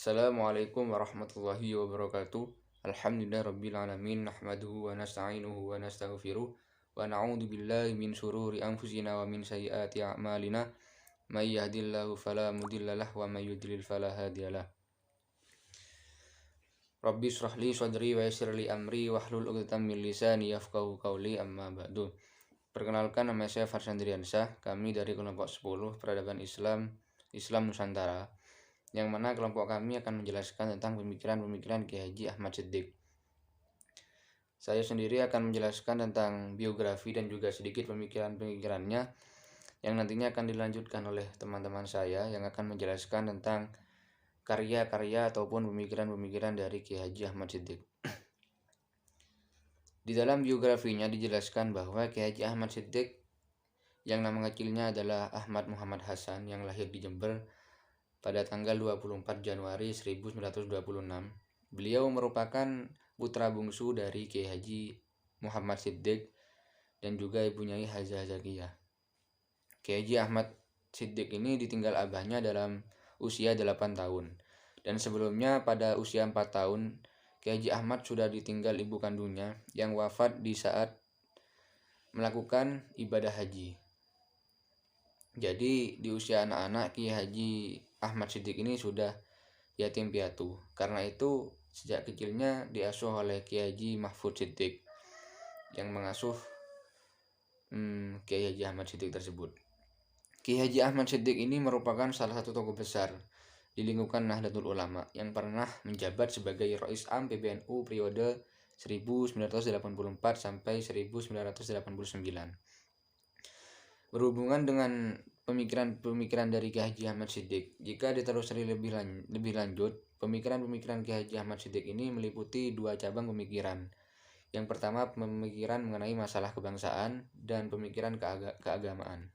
Assalamualaikum warahmatullahi wabarakatuh. Alhamdulillah rabbil alamin, nahmaduhu wa nasta'inuhu wa nastaghfiruh wa na'udzu billahi min syururi anfusina wa min sayyiati a'malina. May yahdihillahu fala mudhillalah wa may yudlil fala hadiyalah. Rabbi shrah li sadri wa yassir li amri wahlul 'uqdatam min lisani yafqahu qawli, amma ba'du. Perkenalkan, nama saya Farsan Driansyah. Kami dari kelompok 10 Peradaban Islam Nusantara, yang mana kelompok kami akan menjelaskan tentang pemikiran-pemikiran Kiai Haji Ahmad Siddiq. Saya sendiri akan menjelaskan tentang biografi dan juga sedikit pemikiran-pemikirannya, yang nantinya akan dilanjutkan oleh teman-teman saya yang akan menjelaskan tentang karya-karya ataupun pemikiran-pemikiran dari Kiai Haji Ahmad Siddiq. Di dalam biografinya dijelaskan bahwa Kiai Haji Ahmad Siddiq yang nama kecilnya adalah Ahmad Muhammad Hasan, yang lahir di Jember pada tanggal 24 Januari 1926. Beliau merupakan putra bungsu dari Kiai Haji Muhammad Siddiq dan juga ibunya Haja Zakiyah. Kiai Haji Ahmad Siddiq ini ditinggal abahnya dalam usia 8 tahun. Dan sebelumnya pada usia 4 tahun, Kiai Haji Ahmad sudah ditinggal ibu kandungnya yang wafat di saat melakukan ibadah haji. Jadi di usia anak-anak, Kiai Haji Ahmad Siddiq ini sudah yatim piatu. Karena itu sejak kecilnya diasuh oleh Kiai Haji Mahfud Siddiq yang mengasuh Kiai Haji Ahmad Siddiq tersebut. Kiai Haji Ahmad Siddiq ini merupakan salah satu tokoh besar di lingkungan Nahdlatul Ulama yang pernah menjabat sebagai Rais Am PBNU periode 1984 sampai 1989. Berhubungan dengan pemikiran-pemikiran dari Kiai Haji Ahmad Siddiq, jika ditelusuri lebih lanjut, pemikiran-pemikiran Kiai Haji Ahmad Siddiq ini meliputi dua cabang pemikiran. Yang pertama, pemikiran mengenai masalah kebangsaan dan pemikiran keagamaan.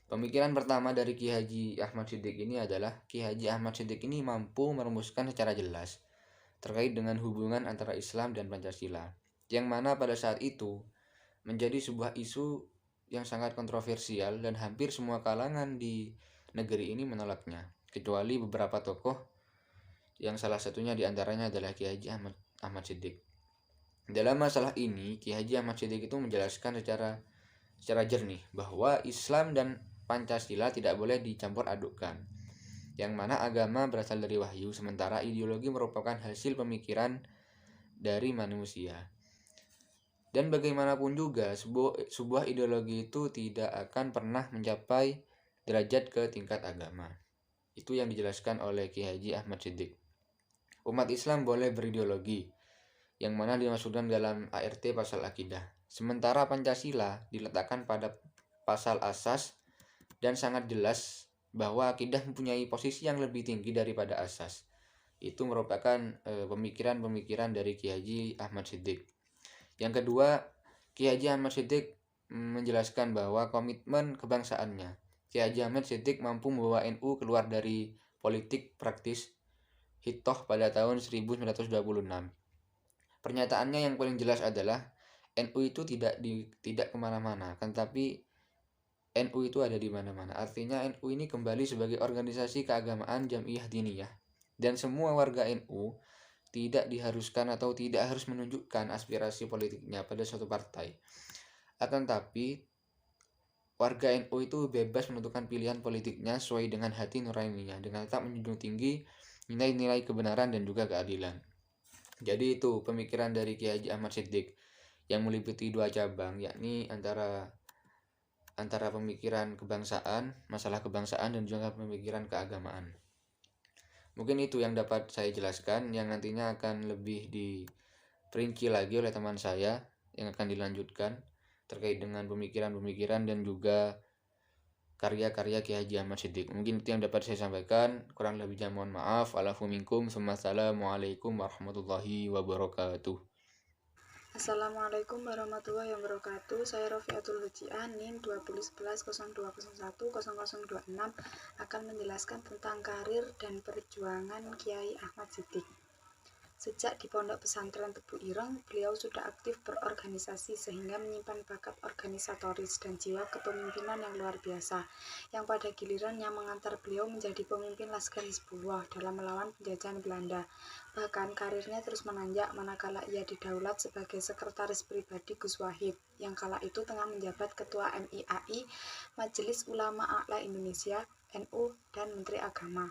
Pemikiran pertama dari Kiai Haji Ahmad Siddiq ini adalah Kiai Haji Ahmad Siddiq ini mampu merumuskan secara jelas terkait dengan hubungan antara Islam dan Pancasila, yang mana pada saat itu menjadi sebuah isu yang sangat kontroversial dan hampir semua kalangan di negeri ini menolaknya, kecuali beberapa tokoh yang salah satunya diantaranya adalah Kiai Haji Ahmad Siddiq. Dalam masalah ini, Kiai Haji Ahmad Siddiq itu menjelaskan secara jernih bahwa Islam dan Pancasila tidak boleh dicampur adukkan, yang mana agama berasal dari wahyu, sementara ideologi merupakan hasil pemikiran dari manusia. Dan bagaimanapun juga, sebuah ideologi itu tidak akan pernah mencapai derajat ke tingkat agama. Itu yang dijelaskan oleh Kiai Haji Ahmad Siddiq. Umat Islam boleh berideologi, yang mana dimaksudkan dalam ART pasal akidah. Sementara Pancasila diletakkan pada pasal asas dan sangat jelas bahwa akidah mempunyai posisi yang lebih tinggi daripada asas. Itu merupakan pemikiran-pemikiran dari Kiai Haji Ahmad Siddiq. Yang kedua, Kiai Haji Ahmad Siddiq menjelaskan bahwa komitmen kebangsaannya. Kiai Haji Ahmad Siddiq mampu membawa NU keluar dari politik praktis hitoh pada tahun 1926. Pernyataannya yang paling jelas adalah NU itu tidak kemana-mana, kan tapi NU itu ada di mana-mana. Artinya NU ini kembali sebagai organisasi keagamaan Jam'iyah Diniyah, dan semua warga NU tidak diharuskan atau tidak harus menunjukkan aspirasi politiknya pada suatu partai. Akan tapi warga NU itu bebas menentukan pilihan politiknya sesuai dengan hati nuraninya, dengan tetap menjunjung tinggi nilai-nilai kebenaran dan juga keadilan. Jadi itu pemikiran dari Kiai Haji Ahmad Siddiq yang meliputi dua cabang, yakni antara pemikiran kebangsaan, masalah kebangsaan, dan juga pemikiran keagamaan. Mungkin itu yang dapat saya jelaskan, yang nantinya akan lebih diperinci lagi oleh teman saya yang akan dilanjutkan terkait dengan pemikiran-pemikiran dan juga karya-karya Kiai Haji Ahmad Siddiq. Mungkin itu yang dapat saya sampaikan, kurang lebihnya mohon maaf. Alafu minkum, assalamualaikum warahmatullahi wabarakatuh. Assalamualaikum warahmatullahi wabarakatuh. Saya Rofiatul Hujian, NIM 2011-0201-0026 akan menjelaskan tentang karir dan perjuangan Kiai Ahmad Siddiq. Sejak di Pondok Pesantren Tebu Ireng, beliau sudah aktif berorganisasi sehingga menyimpan bakat organisatoris dan jiwa kepemimpinan yang luar biasa, yang pada gilirannya mengantar beliau menjadi pemimpin Laskar Hizbullah dalam melawan penjajahan Belanda. Bahkan karirnya terus menanjak manakala ia didaulat sebagai sekretaris pribadi Gus Wahid, yang kala itu tengah menjabat Ketua MIAI, Majelis Ulama A'la Indonesia, NU, dan Menteri Agama.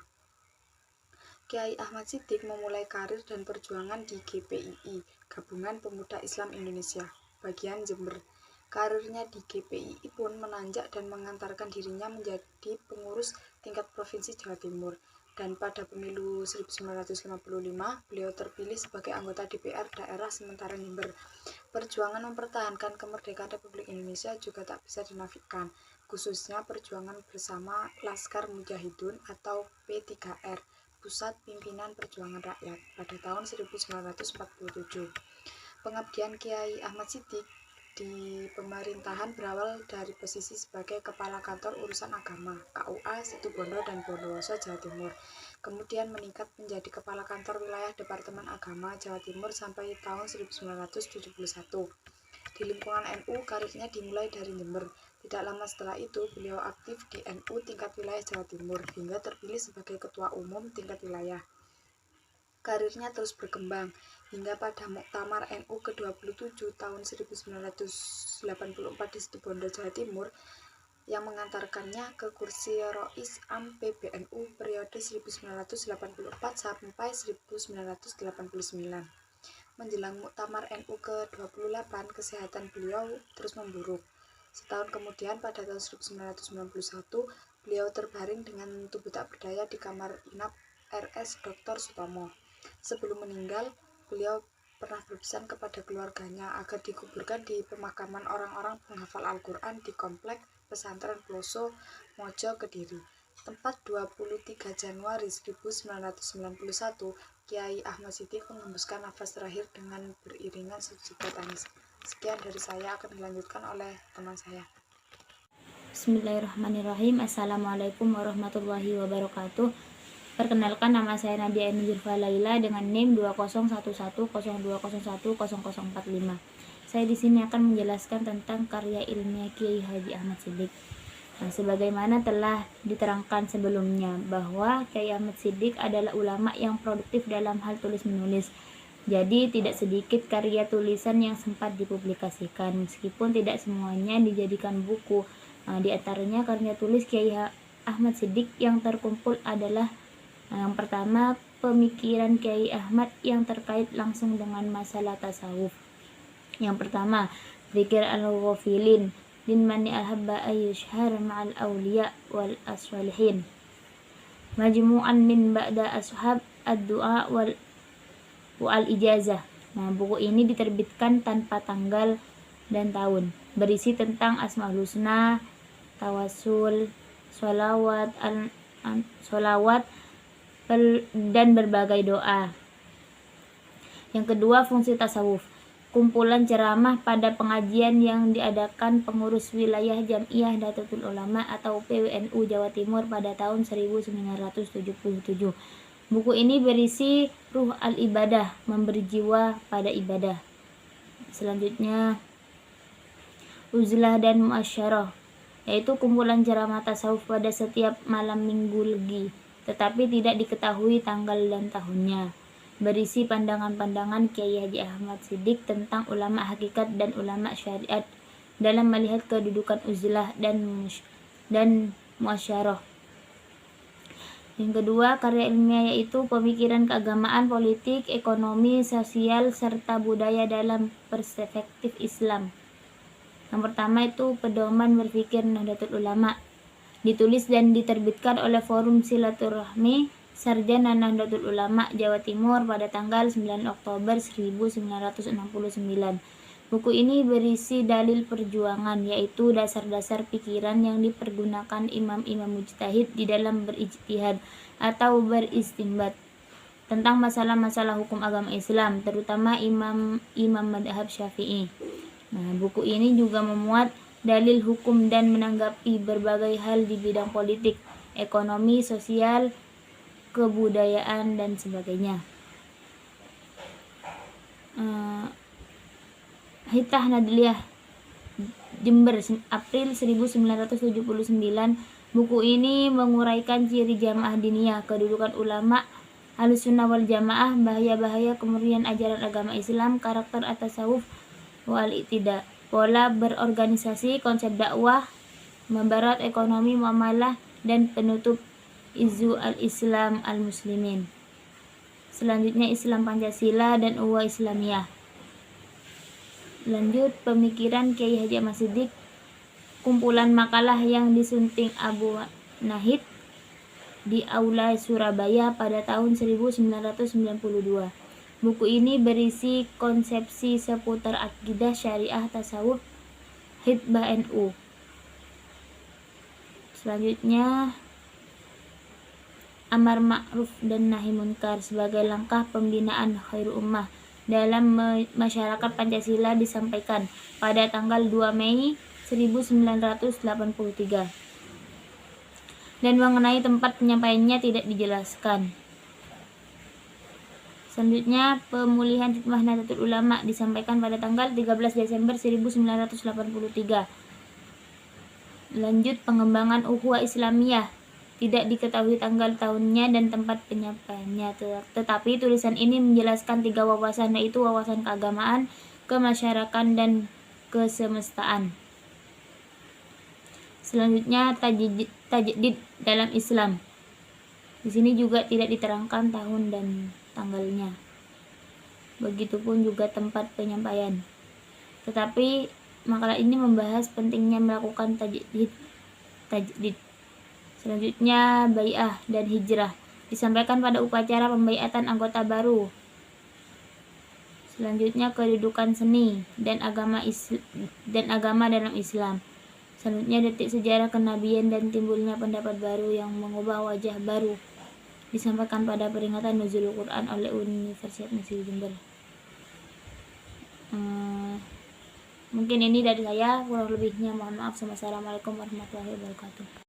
Kiai Ahmad Siddiq memulai karir dan perjuangan di GPII, Gabungan Pemuda Islam Indonesia, bagian Jember. Karirnya di GPII pun menanjak dan mengantarkan dirinya menjadi pengurus tingkat Provinsi Jawa Timur. Dan pada pemilu 1955, beliau terpilih sebagai anggota DPR daerah sementara Jember. Perjuangan mempertahankan kemerdekaan Republik Indonesia juga tak bisa dinafikan, khususnya perjuangan bersama Laskar Mujahidun atau P3R, Pusat Pimpinan Perjuangan Rakyat, pada tahun 1947. Pengabdian Kiai Ahmad Siddiq di pemerintahan berawal dari posisi sebagai Kepala Kantor Urusan Agama KUA Situbondo dan Bondowoso, Jawa Timur. Kemudian meningkat menjadi Kepala Kantor Wilayah Departemen Agama Jawa Timur sampai tahun 1971. Di lingkungan NU, karirnya dimulai dari Jember. Tidak lama setelah itu, beliau aktif di NU tingkat wilayah Jawa Timur, hingga terpilih sebagai Ketua Umum tingkat wilayah. Karirnya terus berkembang, hingga pada Muktamar NU ke-27 tahun 1984 di Situbondo, Jawa Timur, yang mengantarkannya ke kursi Rois Am PBNU periode 1984 sampai 1989. Menjelang Muktamar NU ke-28, kesehatan beliau terus memburuk. Setahun kemudian, pada tahun 1991, beliau terbaring dengan tubuh tak berdaya di kamar inap RS Dr. Sutomo. Sebelum meninggal, beliau pernah berpesan kepada keluarganya agar dikuburkan di pemakaman orang-orang penghafal Al-Quran di Komplek Pesantren Ploso, Mojo, Kediri. Tempat 23 Januari 1991, Kiai Ahmad Siddiq mengembuskan nafas terakhir dengan beriringan sejuta tangis. Sekian dari saya, akan dilanjutkan oleh teman saya. Bismillahirrahmanirrahim. Assalamualaikum warahmatullahi wabarakatuh. Perkenalkan, nama saya Nadia Eni Zurfa Laila dengan NIM 201102010045. Saya di sini akan menjelaskan tentang karya ilmiah Kiai Haji Ahmad Siddiq. Nah, sebagaimana telah diterangkan sebelumnya bahwa Kiai Ahmad Siddiq adalah ulama yang produktif dalam hal tulis-menulis. Jadi tidak sedikit karya tulisan yang sempat dipublikasikan, meskipun tidak semuanya dijadikan buku. Nah, di antaranya karya tulis Kiai Ahmad Siddiq yang terkumpul adalah yang pertama, pemikiran Kiai Ahmad yang terkait langsung dengan masalah tasawuf. Yang pertama, Dzikir al-Ghafilin din mani al-habba ayyushhar ma'al awliya wal aswalihin, majmu'an min ba'da ashab ad-du'a wal ijazah. Nah, buku ini diterbitkan tanpa tanggal dan tahun, berisi tentang Asmaul Husna, tawasul, sholawat dan berbagai doa. Yang kedua, fungsi tasawuf, kumpulan ceramah pada pengajian yang diadakan pengurus wilayah Jamiah Nahdlatul Ulama atau PWNU Jawa Timur pada tahun 1977. Buku ini berisi ruh al-ibadah, memberi jiwa pada ibadah. Selanjutnya, uzlah dan muasyarah, yaitu kumpulan ceramah tasawuf pada setiap malam minggu legi, tetapi tidak diketahui tanggal dan tahunnya. Berisi pandangan-pandangan Kiai Haji Ahmad Siddiq tentang ulama hakikat dan ulama syariat dalam melihat kedudukan uzlah dan muasyarah. Yang kedua, karya ilmiah yaitu pemikiran keagamaan, politik, ekonomi, sosial, serta budaya dalam perspektif Islam. Yang pertama itu pedoman berpikir Nahdlatul Ulama, ditulis dan diterbitkan oleh Forum Silaturahmi Sarjana Nahdlatul Ulama Jawa Timur pada tanggal 9 Oktober 1969. Buku ini berisi dalil perjuangan, yaitu dasar-dasar pikiran yang dipergunakan imam-imam mujtahid di dalam berijtihad atau beristinbat tentang masalah-masalah hukum agama Islam, terutama imam madhab Syafi'i. Nah, buku ini juga memuat dalil hukum dan menanggapi berbagai hal di bidang politik, ekonomi, sosial, kebudayaan, dan sebagainya. Hitah Nadliyah Jember April 1979. Buku ini menguraikan ciri jamaah diniyah, kedudukan ulama Ahlussunnah wal Jamaah, bahaya-bahaya kemurnian ajaran agama Islam, karakter at-tasawuf wal iktida, pola berorganisasi, konsep dakwah, mabarat ekonomi muamalah, dan penutup Izu al-Islam al-Muslimin. Selanjutnya Islam Pancasila dan Uwa Islamiyah. Lanjut pemikiran Kiai Haji Ahmad Siddiq, kumpulan makalah yang disunting Abu Nahid di Aula Surabaya pada tahun 1992. Buku ini berisi konsepsi seputar akidah, syariah, tasawuf, hizbah NU. Selanjutnya Amar Ma'ruf dan Nahi Munkar sebagai langkah pembinaan khairul ummah dalam masyarakat Pancasila disampaikan pada tanggal 2 Mei 1983. Dan mengenai tempat penyampaiannya tidak dijelaskan. Selanjutnya pemulihan hikmah Nahdlatul Ulama disampaikan pada tanggal 13 Desember 1983. Lanjut pengembangan Ukhuwah Islamiyah, tidak diketahui tanggal tahunnya dan tempat penyampaiannya, tetapi tulisan ini menjelaskan 3 wawasan, yaitu wawasan keagamaan, kemasyarakatan, dan kesemestaan. Selanjutnya tajdid dalam Islam. Di sini juga tidak diterangkan tahun dan tanggalnya. Begitupun juga tempat penyampaian. Tetapi makalah ini membahas pentingnya melakukan tajdid. Selanjutnya bai'ah dan hijrah disampaikan pada upacara pembaiatan anggota baru. Selanjutnya kedudukan seni dan agama dalam Islam. Selanjutnya detik sejarah kenabian dan timbulnya pendapat baru yang mengubah wajah baru disampaikan pada peringatan Nuzulul Quran oleh Universitas Negeri Jember. Mungkin ini dari saya, kurang lebihnya mohon maaf. Wassalamualaikum warahmatullahi wabarakatuh.